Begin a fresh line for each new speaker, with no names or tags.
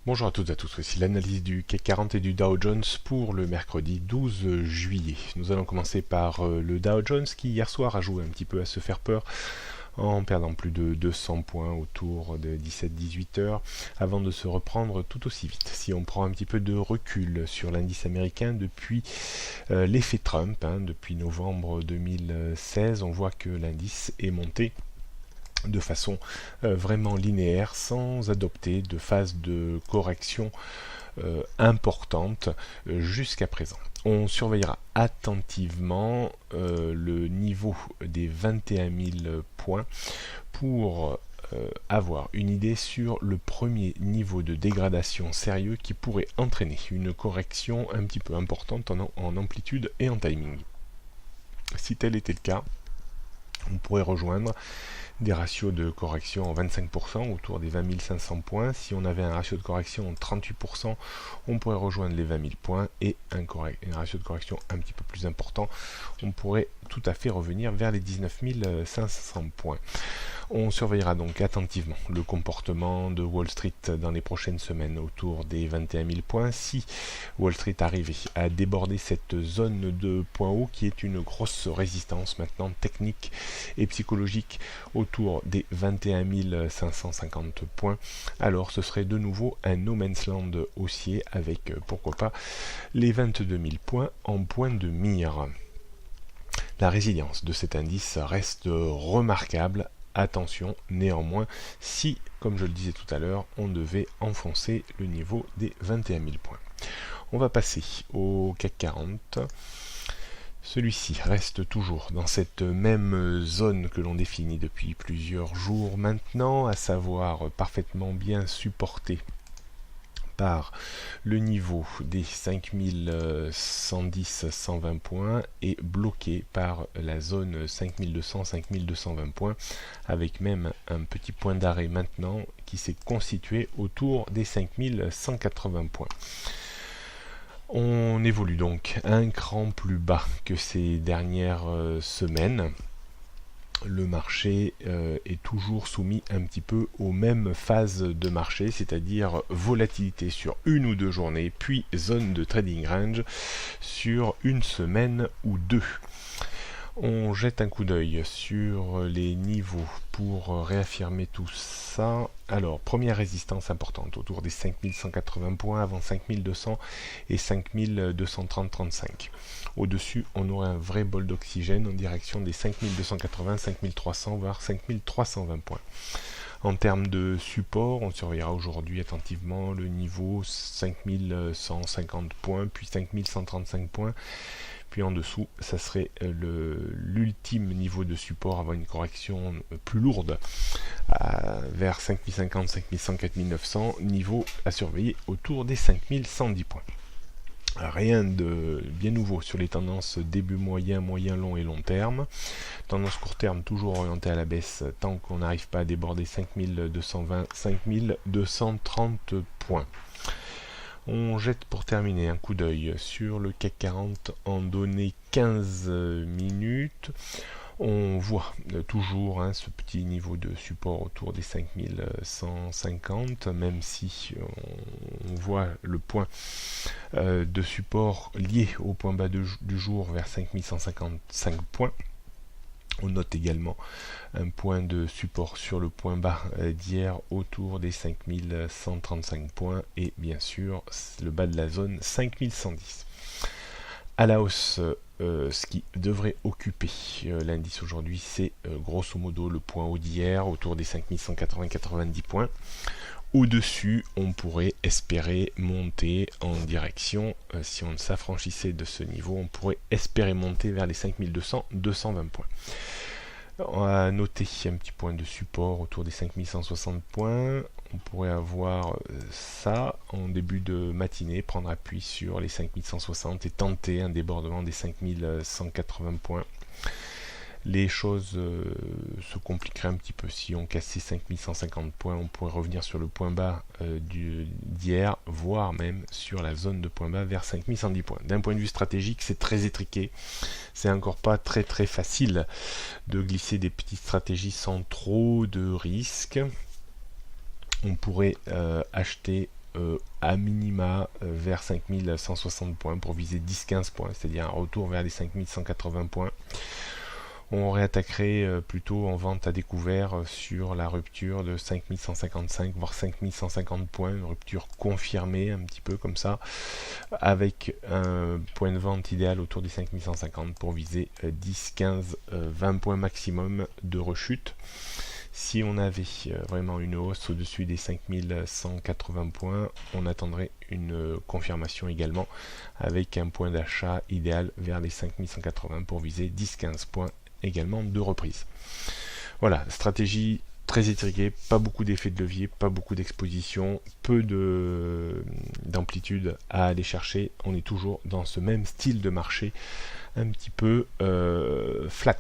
Bonjour à toutes et à tous, voici l'analyse du CAC 40 et du Dow Jones pour le mercredi 12 juillet. Nous allons commencer par le Dow Jones qui hier soir a joué un petit peu à se faire peur en perdant plus de 200 points autour de 17-18 heures avant de se reprendre tout aussi vite. Si on prend un petit peu de recul sur l'indice américain depuis l'effet Trump, depuis novembre 2016, on voit que l'indice est monté de façon vraiment linéaire sans adopter de phase de correction importante jusqu'à présent. On surveillera attentivement le niveau des 21 000 points pour avoir une idée sur le premier niveau de dégradation sérieux qui pourrait entraîner une correction un petit peu importante en amplitude et en timing. Si tel était le cas, on pourrait rejoindre des ratios de correction en 25% autour des 20 500 points. Si on avait un ratio de correction en 38%, on pourrait rejoindre les 20 000 points et un ratio de correction un petit peu plus important, on pourrait tout à fait revenir vers les 19 500 points. On surveillera donc attentivement le comportement de Wall Street dans les prochaines semaines autour des 21 000 points. Si Wall Street arrivait à déborder cette zone de points hauts qui est une grosse résistance maintenant technique et psychologique autour des 21 550 points, alors ce serait de nouveau un no man's land haussier avec pourquoi pas les 22 000 points en point de mire. La résilience de cet indice reste remarquable. Attention néanmoins si, comme je le disais tout à l'heure, on devait enfoncer le niveau des 21 000 points. On va passer au CAC 40. Celui-ci reste toujours dans cette même zone que l'on définit depuis plusieurs jours maintenant, à savoir parfaitement bien supporté par le niveau des 5110-120 points et bloqué par la zone 5200-5220 points, avec même un petit point d'arrêt maintenant qui s'est constitué autour des 5180 points. On évolue donc un cran plus bas que ces dernières semaines. Le marché est toujours soumis un petit peu aux mêmes phases de marché, c'est-à-dire volatilité sur une ou deux journées, puis zone de trading range sur une semaine ou deux. On jette un coup d'œil sur les niveaux pour réaffirmer tout ça. Alors, première résistance importante autour des 5180 points avant 5200 et 5230-35. Au-dessus, on aurait un vrai bol d'oxygène en direction des 5280, 5300 voire 5320 points. En termes de support, on surveillera aujourd'hui attentivement le niveau 5150 points, puis 5135 points. Puis en dessous, ça serait l'ultime niveau de support avant une correction plus lourde vers 5050, 5100, 4900, niveau à surveiller autour des 5110 points. Rien de bien nouveau sur les tendances début moyen, moyen long et long terme. Tendance court terme toujours orientée à la baisse tant qu'on n'arrive pas à déborder 5220, 5230 points. On jette pour terminer un coup d'œil sur le CAC 40 en données 15 minutes. On voit toujours ce petit niveau de support autour des 5150, même si on voit le point de support lié au point bas du jour vers 5155 points. On note également un point de support sur le point bas d'hier autour des 5135 points et bien sûr le bas de la zone 5110. À la hausse, ce qui devrait occuper l'indice aujourd'hui, c'est grosso modo le point haut d'hier autour des 5180-90 points. Au-dessus, on pourrait espérer monter en direction, si on s'affranchissait de ce niveau, on pourrait espérer monter vers les 5200-220 points. On va noter un petit point de support autour des 5160 points. On pourrait avoir ça en début de matinée, prendre appui sur les 5160 et tenter un débordement des 5180 points. Les choses se compliqueraient un petit peu. Si on cassait 5150 points, on pourrait revenir sur le point bas d'hier, voire même sur la zone de point bas vers 5110 points. D'un point de vue stratégique, c'est très étriqué. C'est encore pas très très facile de glisser des petites stratégies sans trop de risques. On pourrait acheter à minima vers 5160 points pour viser 10-15 points, c'est-à-dire un retour vers les 5180 points. On réattaquerait plutôt en vente à découvert sur la rupture de 5155 voire 5150 points, une rupture confirmée un petit peu comme ça, avec un point de vente idéal autour des 5150 pour viser 10, 15, 20 points maximum de rechute. Si on avait vraiment une hausse au-dessus des 5180 points, on attendrait une confirmation également avec un point d'achat idéal vers les 5180 pour viser 10-15 points également de reprise. Voilà, stratégie très étriquée, pas beaucoup d'effets de levier, pas beaucoup d'exposition, peu d'amplitude à aller chercher. On est toujours dans ce même style de marché un petit peu flat.